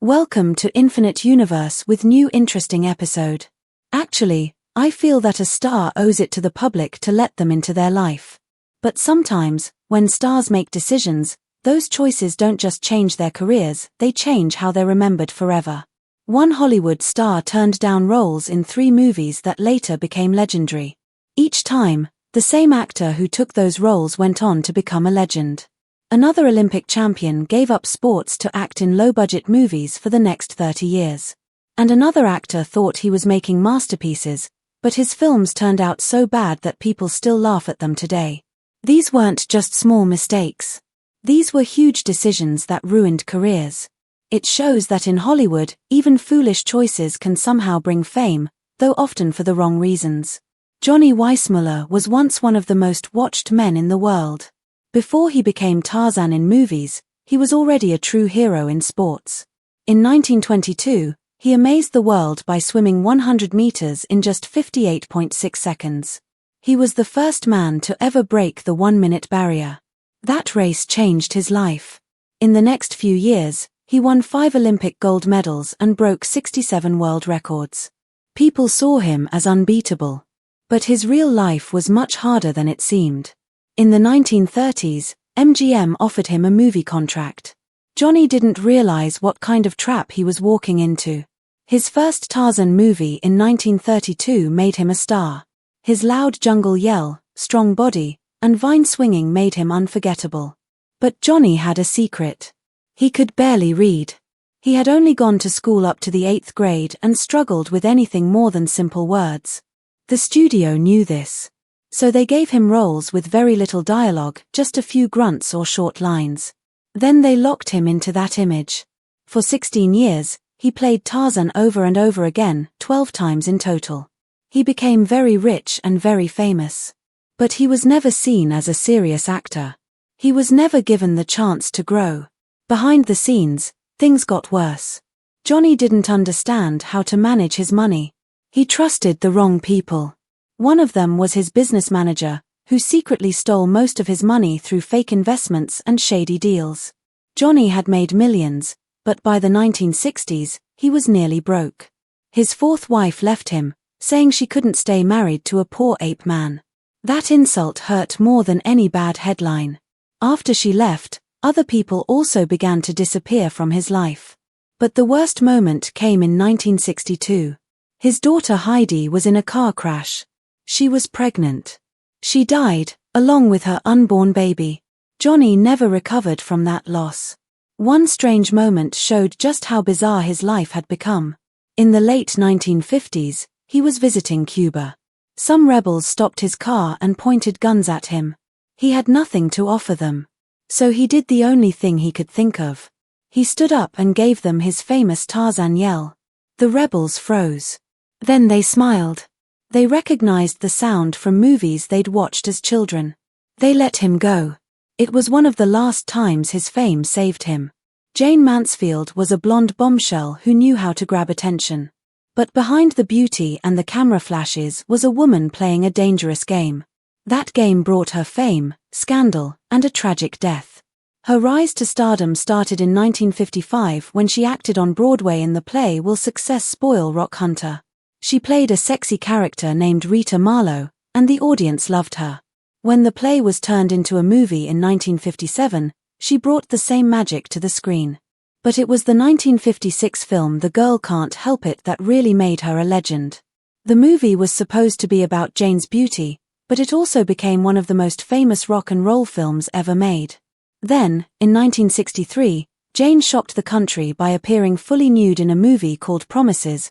Welcome to Infinite Universe with new interesting episode. Actually, I feel that a star owes it to the public to let them into their life. But sometimes, when stars make decisions, those choices don't just change their careers, they change how they're remembered forever. One Hollywood star turned down roles in 3 movies that later became legendary. Each time, the same actor who took those roles went on to become a legend. Another Olympic champion gave up sports to act in low-budget movies for the next 30 years. And another actor thought he was making masterpieces, but his films turned out so bad that people still laugh at them today. These weren't just small mistakes. These were huge decisions that ruined careers. It shows that in Hollywood, even foolish choices can somehow bring fame, though often for the wrong reasons. Johnny Weissmuller was once one of the most watched men in the world. Before he became Tarzan in movies, he was already a true hero in sports. In 1922, he amazed the world by swimming 100 meters in just 58.6 seconds. He was the first man to ever break the 1-minute barrier. That race changed his life. In the next few years, he won 5 Olympic gold medals and broke 67 world records. People saw him as unbeatable. But his real life was much harder than it seemed. In the 1930s, MGM offered him a movie contract. Johnny didn't realize what kind of trap he was walking into. His first Tarzan movie in 1932 made him a star. His loud jungle yell, strong body, and vine swinging made him unforgettable. But Johnny had a secret. He could barely read. He had only gone to school up to the 8th grade and struggled with anything more than simple words. The studio knew this. So they gave him roles with very little dialogue, just a few grunts or short lines. Then they locked him into that image. For 16 years, he played Tarzan over and over again, 12 times in total. He became very rich and very famous. But he was never seen as a serious actor. He was never given the chance to grow. Behind the scenes, things got worse. Johnny didn't understand how to manage his money. He trusted the wrong people. One of them was his business manager, who secretly stole most of his money through fake investments and shady deals. Johnny had made millions, but by the 1960s, he was nearly broke. His 4th wife left him, saying she couldn't stay married to a poor ape man. That insult hurt more than any bad headline. After she left, other people also began to disappear from his life. But the worst moment came in 1962. His daughter Heidi was in a car crash. She was pregnant. She died, along with her unborn baby. Johnny never recovered from that loss. One strange moment showed just how bizarre his life had become. In the late 1950s, he was visiting Cuba. Some rebels stopped his car and pointed guns at him. He had nothing to offer them. So he did the only thing he could think of. He stood up and gave them his famous Tarzan yell. The rebels froze. Then they smiled. They recognized the sound from movies they'd watched as children. They let him go. It was one of the last times his fame saved him. Jane Mansfield was a blonde bombshell who knew how to grab attention. But behind the beauty and the camera flashes was a woman playing a dangerous game. That game brought her fame, scandal, and a tragic death. Her rise to stardom started in 1955 when she acted on Broadway in the play Will Success Spoil Rock Hunter? She played a sexy character named Rita Marlowe, and the audience loved her. When the play was turned into a movie in 1957, she brought the same magic to the screen. But it was the 1956 film The Girl Can't Help It that really made her a legend. The movie was supposed to be about Jane's beauty, but it also became one of the most famous rock and roll films ever made. Then, in 1963, Jane shocked the country by appearing fully nude in a movie called Promises.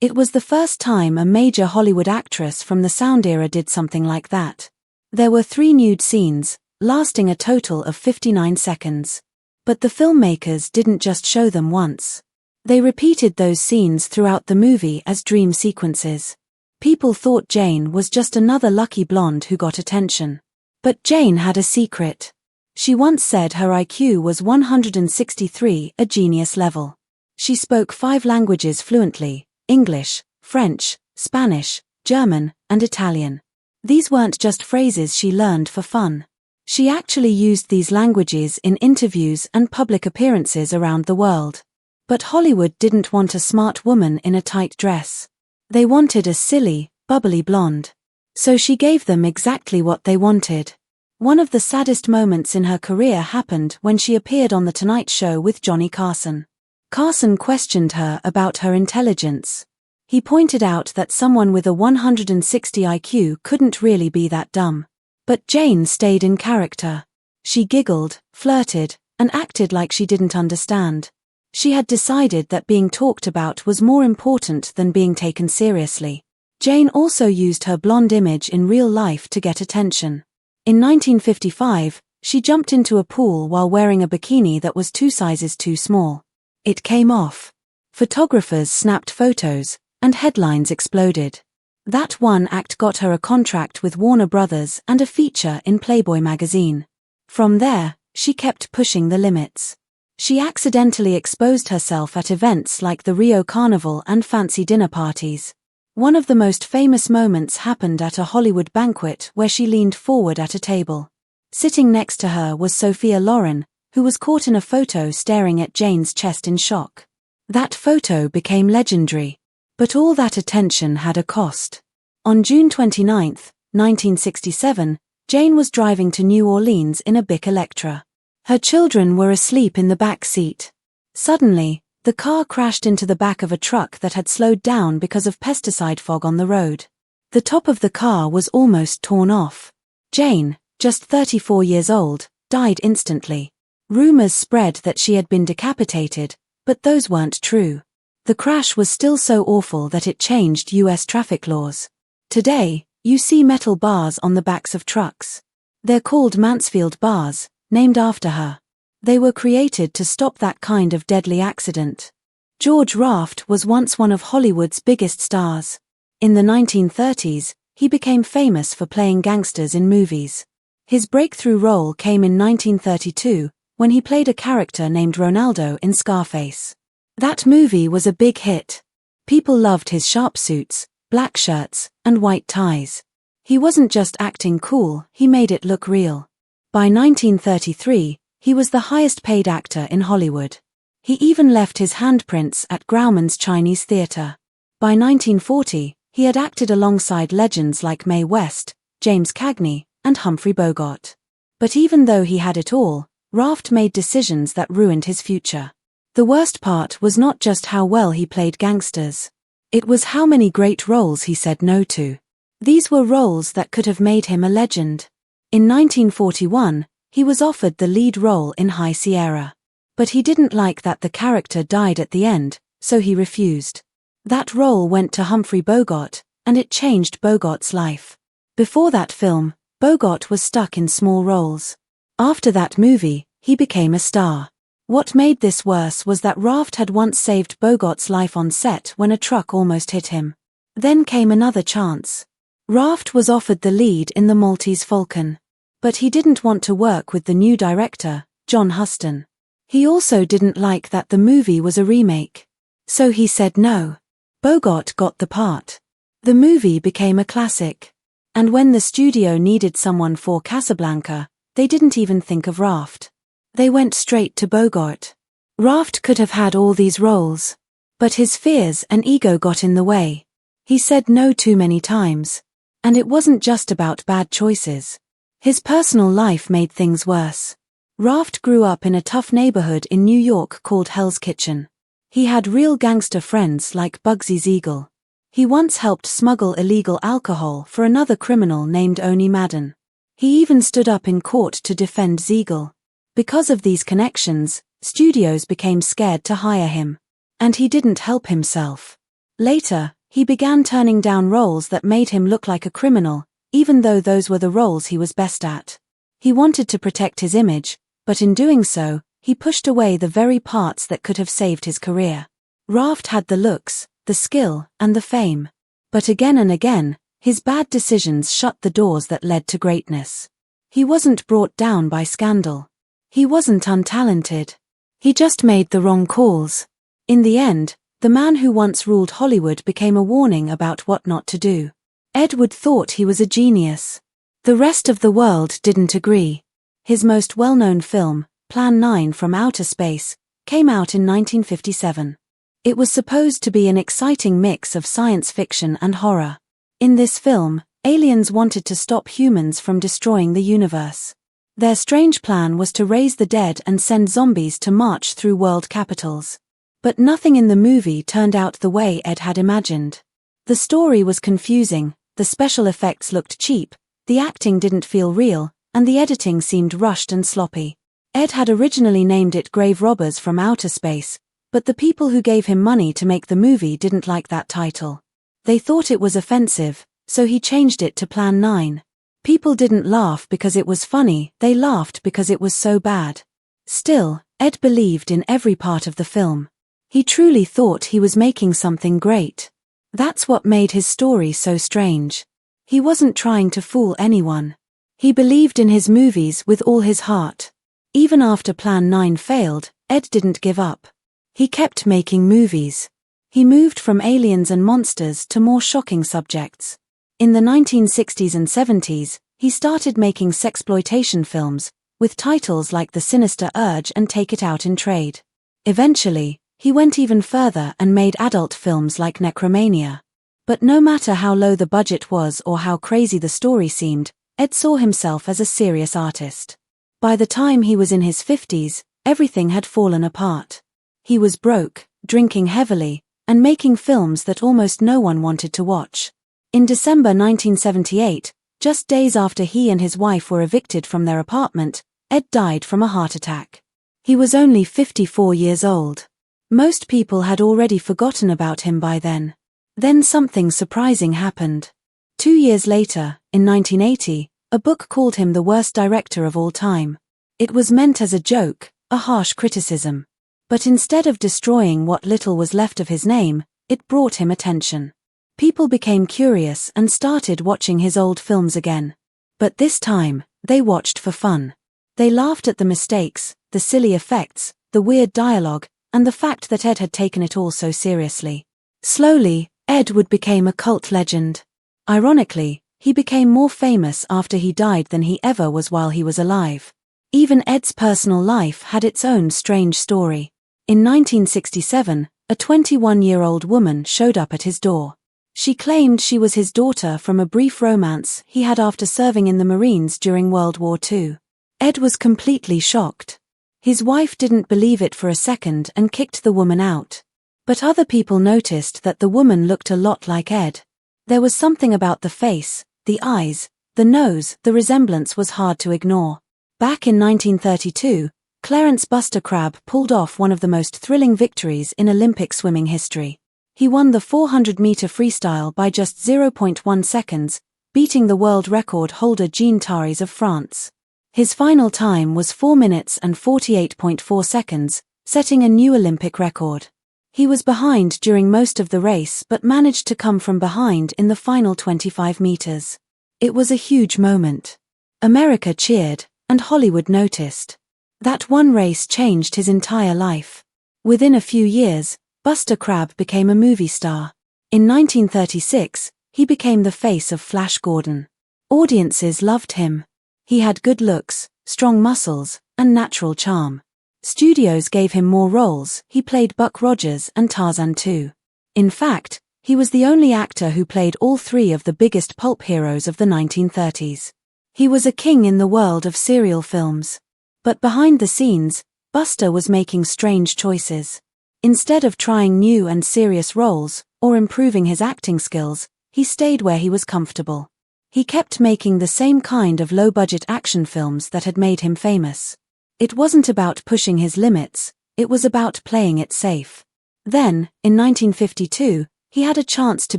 It was the first time a major Hollywood actress from the sound era did something like that. There were 3 nude scenes, lasting a total of 59 seconds. But the filmmakers didn't just show them once. They repeated those scenes throughout the movie as dream sequences. People thought Jane was just another lucky blonde who got attention. But Jane had a secret. She once said her IQ was 163, a genius level. She spoke 5 languages fluently: English, French, Spanish, German, and Italian. These weren't just phrases she learned for fun. She actually used these languages in interviews and public appearances around the world. But Hollywood didn't want a smart woman in a tight dress. They wanted a silly, bubbly blonde. So she gave them exactly what they wanted. One of the saddest moments in her career happened when she appeared on The Tonight Show with Johnny Carson. Carson questioned her about her intelligence. He pointed out that someone with a 160 IQ couldn't really be that dumb. But Jane stayed in character. She giggled, flirted, and acted like she didn't understand. She had decided that being talked about was more important than being taken seriously. Jane also used her blonde image in real life to get attention. In 1955, she jumped into a pool while wearing a bikini that was 2 sizes too small. It came off. Photographers snapped photos, and headlines exploded. That one act got her a contract with Warner Brothers and a feature in Playboy magazine. From there, she kept pushing the limits. She accidentally exposed herself at events like the Rio Carnival and fancy dinner parties. One of the most famous moments happened at a Hollywood banquet where she leaned forward at a table. Sitting next to her was Sophia Loren, who was caught in a photo staring at Jane's chest in shock. That photo became legendary. But all that attention had a cost. On June 29, 1967, Jane was driving to New Orleans in a Bic Electra. Her children were asleep in the back seat. Suddenly, the car crashed into the back of a truck that had slowed down because of pesticide fog on the road. The top of the car was almost torn off. Jane, just 34 years old, died instantly. Rumors spread that she had been decapitated, but those weren't true. The crash was still so awful that it changed U.S. traffic laws. Today, you see metal bars on the backs of trucks. They're called Mansfield bars, named after her. They were created to stop that kind of deadly accident. George Raft was once one of Hollywood's biggest stars. In the 1930s, he became famous for playing gangsters in movies. His breakthrough role came in 1932, when he played a character named Ronaldo in Scarface. That movie was a big hit. People loved his sharp suits, black shirts, and white ties. He wasn't just acting cool, he made it look real. By 1933, he was the highest-paid actor in Hollywood. He even left his handprints at Grauman's Chinese Theatre. By 1940, he had acted alongside legends like Mae West, James Cagney, and Humphrey Bogart. But even though he had it all, Raft made decisions that ruined his future. The worst part was not just how well he played gangsters. It was how many great roles he said no to. These were roles that could have made him a legend. In 1941, he was offered the lead role in High Sierra. But he didn't like that the character died at the end, so he refused. That role went to Humphrey Bogart, and it changed Bogart's life. Before that film, Bogart was stuck in small roles. After that movie, he became a star. What made this worse was that Raft had once saved Bogart's life on set when a truck almost hit him. Then came another chance. Raft was offered the lead in The Maltese Falcon. But he didn't want to work with the new director, John Huston. He also didn't like that the movie was a remake. So he said no. Bogart got the part. The movie became a classic. And when the studio needed someone for Casablanca, they didn't even think of Raft. They went straight to Bogart. Raft could have had all these roles. But his fears and ego got in the way. He said no too many times. And it wasn't just about bad choices. His personal life made things worse. Raft grew up in a tough neighborhood in New York called Hell's Kitchen. He had real gangster friends like Bugsy Siegel. He once helped smuggle illegal alcohol for another criminal named Oni Madden. He even stood up in court to defend Siegel. Because of these connections, studios became scared to hire him. And he didn't help himself. Later, he began turning down roles that made him look like a criminal, even though those were the roles he was best at. He wanted to protect his image, but in doing so, he pushed away the very parts that could have saved his career. Raft had the looks, the skill, and the fame. But again and again, his bad decisions shut the doors that led to greatness. He wasn't brought down by scandal. He wasn't untalented. He just made the wrong calls. In the end, the man who once ruled Hollywood became a warning about what not to do. Ed Wood thought he was a genius. The rest of the world didn't agree. His most well-known film, Plan 9 from Outer Space, came out in 1957. It was supposed to be an exciting mix of science fiction and horror. In this film, aliens wanted to stop humans from destroying the universe. Their strange plan was to raise the dead and send zombies to march through world capitals. But nothing in the movie turned out the way Ed had imagined. The story was confusing, the special effects looked cheap, the acting didn't feel real, and the editing seemed rushed and sloppy. Ed had originally named it Grave Robbers from Outer Space, but the people who gave him money to make the movie didn't like that title. They thought it was offensive, so he changed it to Plan 9. People didn't laugh because it was funny, they laughed because it was so bad. Still, Ed believed in every part of the film. He truly thought he was making something great. That's what made his story so strange. He wasn't trying to fool anyone. He believed in his movies with all his heart. Even after Plan 9 failed, Ed didn't give up. He kept making movies. He moved from aliens and monsters to more shocking subjects. In the 1960s and 70s, he started making sexploitation films, with titles like The Sinister Urge and Take It Out in Trade. Eventually, he went even further and made adult films like Necromania. But no matter how low the budget was or how crazy the story seemed, Ed saw himself as a serious artist. By the time he was in his 50s, everything had fallen apart. He was broke, drinking heavily, and making films that almost no one wanted to watch. In December 1978, just days after he and his wife were evicted from their apartment, Ed died from a heart attack. He was only 54 years old. Most people had already forgotten about him by then. Then something surprising happened. 2 years later, in 1980, a book called him the worst director of all time. It was meant as a joke, a harsh criticism. But instead of destroying what little was left of his name, it brought him attention. People became curious and started watching his old films again. But this time, they watched for fun. They laughed at the mistakes, the silly effects, the weird dialogue, and the fact that Ed had taken it all so seriously. Slowly, Ed Wood became a cult legend. Ironically, he became more famous after he died than he ever was while he was alive. Even Ed's personal life had its own strange story. In 1967, a 21-year-old woman showed up at his door. She claimed she was his daughter from a brief romance he had after serving in the Marines during World War II. Ed was completely shocked. His wife didn't believe it for a second and kicked the woman out. But other people noticed that the woman looked a lot like Ed. There was something about the face, the eyes, the nose, the resemblance was hard to ignore. Back in 1932, Clarence Buster Crabbe pulled off one of the most thrilling victories in Olympic swimming history. He won the 400-meter freestyle by just 0.1 seconds, beating the world record holder Jean Taris of France. His final time was 4 minutes and 48.4 seconds, setting a new Olympic record. He was behind during most of the race but managed to come from behind in the final 25 meters. It was a huge moment. America cheered, and Hollywood noticed. That one race changed his entire life. Within a few years, Buster Crabbe became a movie star. In 1936, he became the face of Flash Gordon. Audiences loved him. He had good looks, strong muscles, and natural charm. Studios gave him more roles. He played Buck Rogers and Tarzan too. In fact, he was the only actor who played all three of the biggest pulp heroes of the 1930s. He was a king in the world of serial films. But behind the scenes, Buster was making strange choices. Instead of trying new and serious roles, or improving his acting skills, he stayed where he was comfortable. He kept making the same kind of low-budget action films that had made him famous. It wasn't about pushing his limits, it was about playing it safe. Then, in 1952, he had a chance to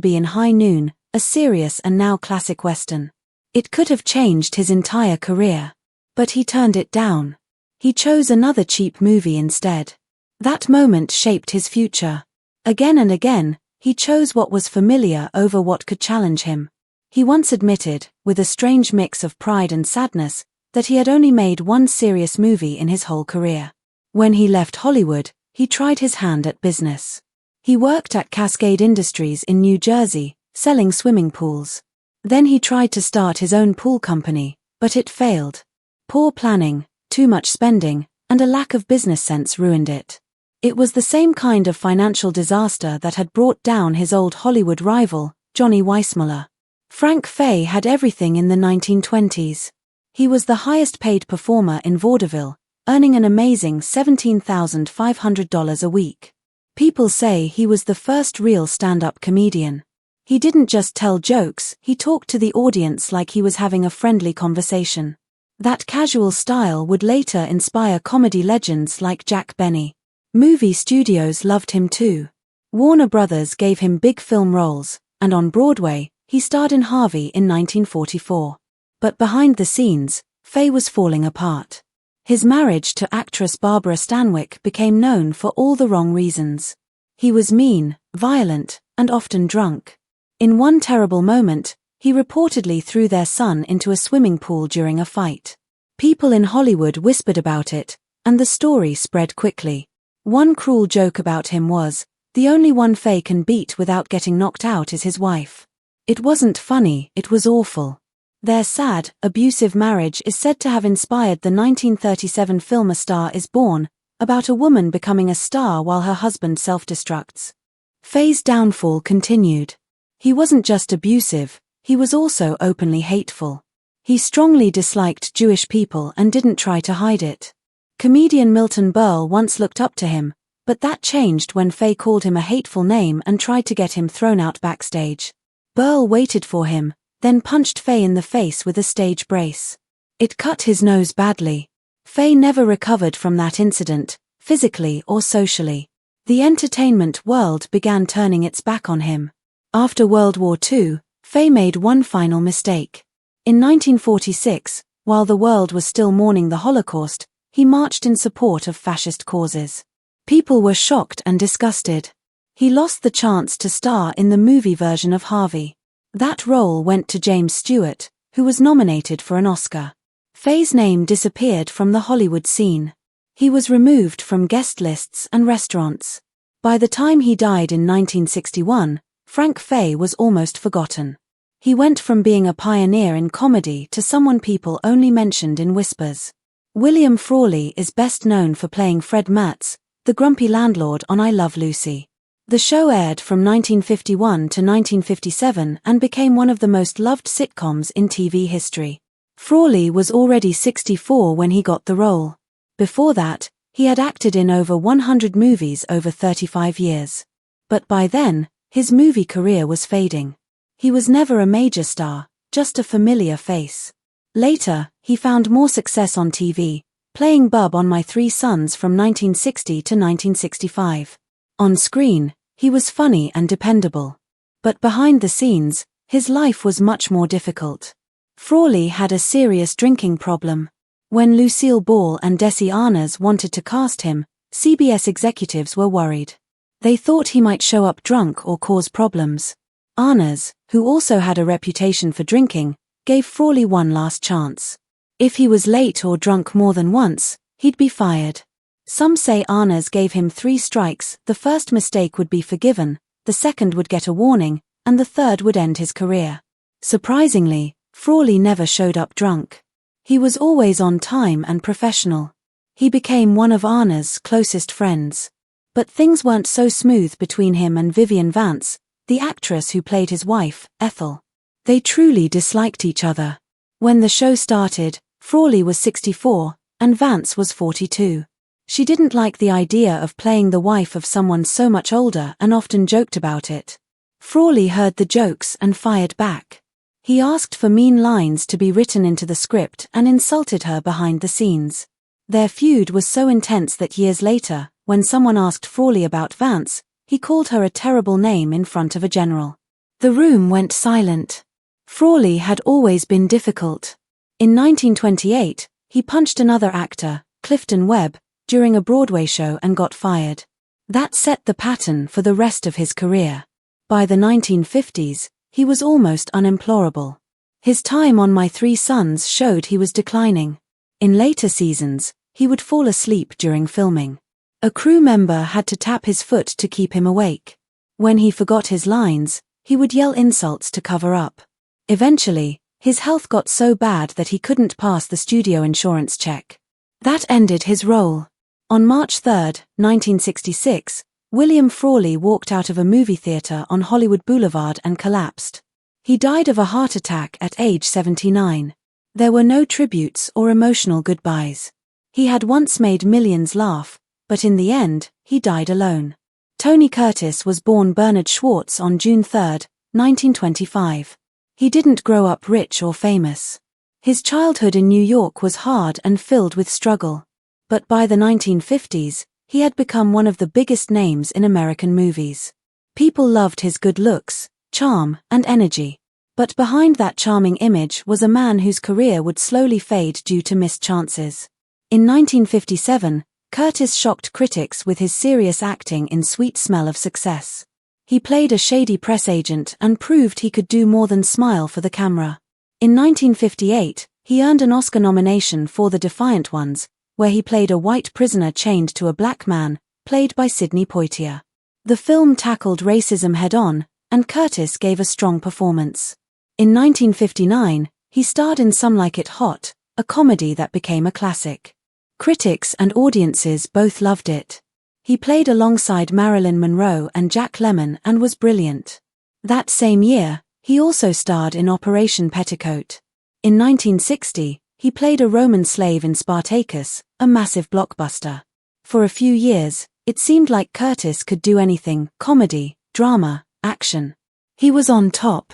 be in High Noon, a serious and now classic western. It could have changed his entire career. But he turned it down. He chose another cheap movie instead. That moment shaped his future. Again and again, he chose what was familiar over what could challenge him. He once admitted, with a strange mix of pride and sadness, that he had only made one serious movie in his whole career. When he left Hollywood, he tried his hand at business. He worked at Cascade Industries in New Jersey, selling swimming pools. Then he tried to start his own pool company, but it failed. Poor planning, too much spending, and a lack of business sense ruined it. It was the same kind of financial disaster that had brought down his old Hollywood rival, Johnny Weissmuller. Frank Fay had everything in the 1920s. He was the highest-paid performer in vaudeville, earning an amazing $17,500 a week. People say he was the first real stand-up comedian. He didn't just tell jokes, he talked to the audience like he was having a friendly conversation. That casual style would later inspire comedy legends like Jack Benny. Movie studios loved him too. Warner Brothers gave him big film roles, and on Broadway, he starred in Harvey in 1944. But behind the scenes, Fay was falling apart. His marriage to actress Barbara Stanwyck became known for all the wrong reasons. He was mean, violent, and often drunk. In one terrible moment, he reportedly threw their son into a swimming pool during a fight. People in Hollywood whispered about it, and the story spread quickly. One cruel joke about him was, the only one Fay can beat without getting knocked out is his wife. It wasn't funny, it was awful. Their sad, abusive marriage is said to have inspired the 1937 film A Star is Born, about a woman becoming a star while her husband self-destructs. Fay's downfall continued. He wasn't just abusive, he was also openly hateful. He strongly disliked Jewish people and didn't try to hide it. Comedian Milton Berle once looked up to him, but that changed when Fay called him a hateful name and tried to get him thrown out backstage. Berle waited for him, then punched Fay in the face with a stage brace. It cut his nose badly. Fay never recovered from that incident, physically or socially. The entertainment world began turning its back on him. After World War II, Fay made one final mistake. In 1946, while the world was still mourning the Holocaust, he marched in support of fascist causes. People were shocked and disgusted. He lost the chance to star in the movie version of Harvey. That role went to James Stewart, who was nominated for an Oscar. Fay's name disappeared from the Hollywood scene. He was removed from guest lists and restaurants. By the time he died in 1961, Frank Fay was almost forgotten. He went from being a pioneer in comedy to someone people only mentioned in whispers. William Frolley is best known for playing Fred Matz, the grumpy landlord on I Love Lucy. The show aired from 1951 to 1957 and became one of the most loved sitcoms in TV history. Frolley was already 64 when he got the role. Before that, he had acted in over 100 movies over 35 years. But by then, his movie career was fading. He was never a major star, just a familiar face. Later, he found more success on TV, playing Bub on My Three Sons from 1960 to 1965. On screen, he was funny and dependable. But behind the scenes, his life was much more difficult. Frolley had a serious drinking problem. When Lucille Ball and Desi Arnaz wanted to cast him, CBS executives were worried. They thought he might show up drunk or cause problems. Arnaz, who also had a reputation for drinking, gave Frolley one last chance. If he was late or drunk more than once, he'd be fired. Some say Arnaz gave him 3 strikes, the first mistake would be forgiven, the second would get a warning, and the third would end his career. Surprisingly, Frolley never showed up drunk. He was always on time and professional. He became one of Arnaz's closest friends. But things weren't so smooth between him and Vivian Vance, the actress who played his wife, Ethel. They truly disliked each other. When the show started, Frolley was 64, and Vance was 42. She didn't like the idea of playing the wife of someone so much older and often joked about it. Frolley heard the jokes and fired back. He asked for mean lines to be written into the script and insulted her behind the scenes. Their feud was so intense that years later, when someone asked Frolley about Vance, he called her a terrible name in front of a general. The room went silent. Frolley had always been difficult. In 1928, he punched another actor, Clifton Webb, during a Broadway show and got fired. That set the pattern for the rest of his career. By the 1950s, he was almost unemployable. His time on My Three Sons showed he was declining. In later seasons, he would fall asleep during filming. A crew member had to tap his foot to keep him awake. When he forgot his lines, he would yell insults to cover up. Eventually, his health got so bad that he couldn't pass the studio insurance check. That ended his role. On March 3, 1966, William Frolley walked out of a movie theater on Hollywood Boulevard and collapsed. He died of a heart attack at age 79. There were no tributes or emotional goodbyes. He had once made millions laugh, but in the end, he died alone. Tony Curtis was born Bernard Schwartz on June 3, 1925. He didn't grow up rich or famous. His childhood in New York was hard and filled with struggle. But by the 1950s, he had become one of the biggest names in American movies. People loved his good looks, charm, and energy. But behind that charming image was a man whose career would slowly fade due to missed chances. In 1957, Curtis shocked critics with his serious acting in Sweet Smell of Success. He played a shady press agent and proved he could do more than smile for the camera. In 1958, he earned an Oscar nomination for The Defiant Ones, where he played a white prisoner chained to a black man, played by Sidney Poitier. The film tackled racism head-on, and Curtis gave a strong performance. In 1959, he starred in Some Like It Hot, a comedy that became a classic. Critics and audiences both loved it. He played alongside Marilyn Monroe and Jack Lemmon and was brilliant. That same year, he also starred in Operation Petticoat. In 1960, he played a Roman slave in Spartacus, a massive blockbuster. For a few years, it seemed like Curtis could do anything: comedy, drama, action. He was on top.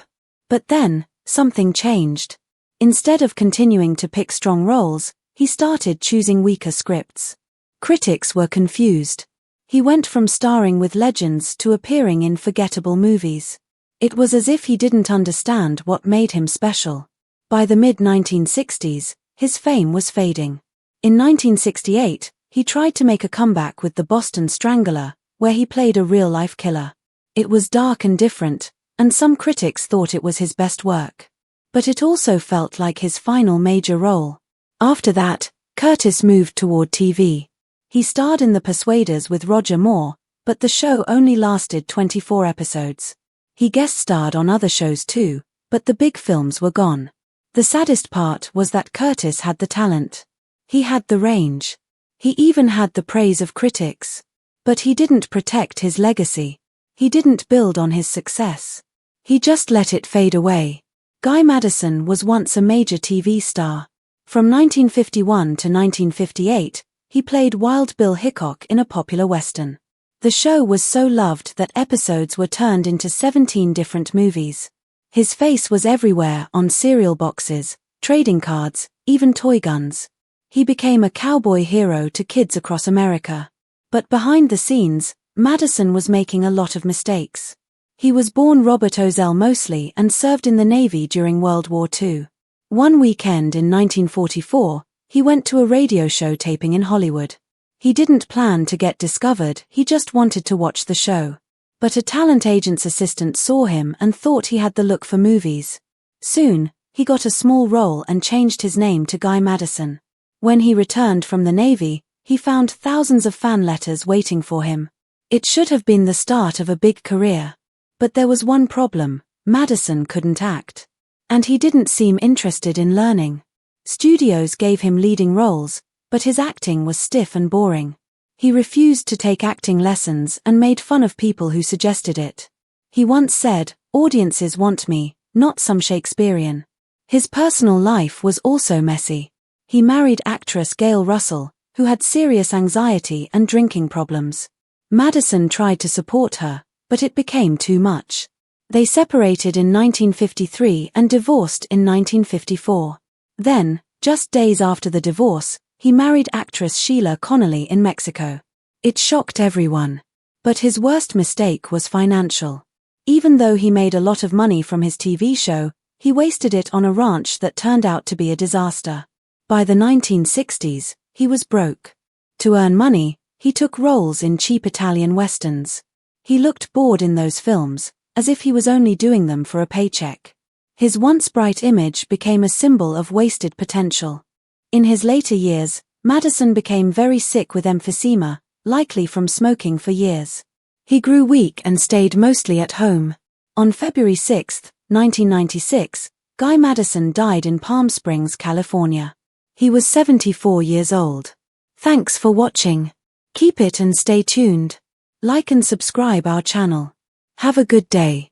But then, something changed. Instead of continuing to pick strong roles, he started choosing weaker scripts. Critics were confused. He went from starring with legends to appearing in forgettable movies. It was as if he didn't understand what made him special. By the mid-1960s, his fame was fading. In 1968, he tried to make a comeback with The Boston Strangler, where he played a real-life killer. It was dark and different, and some critics thought it was his best work. But it also felt like his final major role. After that, Curtis moved toward TV. He starred in The Persuaders with Roger Moore, but the show only lasted 24 episodes. He guest starred on other shows too, but the big films were gone. The saddest part was that Curtis had the talent. He had the range. He even had the praise of critics. But he didn't protect his legacy. He didn't build on his success. He just let it fade away. Guy Madison was once a major TV star. From 1951 to 1958, he played Wild Bill Hickok in a popular Western. The show was so loved that episodes were turned into 17 different movies. His face was everywhere, on cereal boxes, trading cards, even toy guns. He became a cowboy hero to kids across America. But behind the scenes, Madison was making a lot of mistakes. He was born Robert Ozell Mosley and served in the Navy during World War II. One weekend in 1944, he went to a radio show taping in Hollywood. He didn't plan to get discovered, he just wanted to watch the show. But a talent agent's assistant saw him and thought he had the look for movies. Soon, he got a small role and changed his name to Guy Madison. When he returned from the Navy, he found thousands of fan letters waiting for him. It should have been the start of a big career. But there was one problem: Madison couldn't act. And he didn't seem interested in learning. Studios gave him leading roles, but his acting was stiff and boring. He refused to take acting lessons and made fun of people who suggested it. He once said, "Audiences want me, not some Shakespearean." His personal life was also messy. He married actress Gail Russell, who had serious anxiety and drinking problems. Madison tried to support her, but it became too much. They separated in 1953 and divorced in 1954. Then, just days after the divorce, he married actress Sheila Connolly in Mexico. It shocked everyone. But his worst mistake was financial. Even though he made a lot of money from his TV show, he wasted it on a ranch that turned out to be a disaster. By the 1960s, he was broke. To earn money, he took roles in cheap Italian westerns. He looked bored in those films, as if he was only doing them for a paycheck. His once bright image became a symbol of wasted potential. In his later years, Madison became very sick with emphysema, likely from smoking for years. He grew weak and stayed mostly at home. On February 6, 1996, Guy Madison died in Palm Springs, California. He was 74 years old. Thanks for watching. Keep it and stay tuned. Like and subscribe our channel. Have a good day.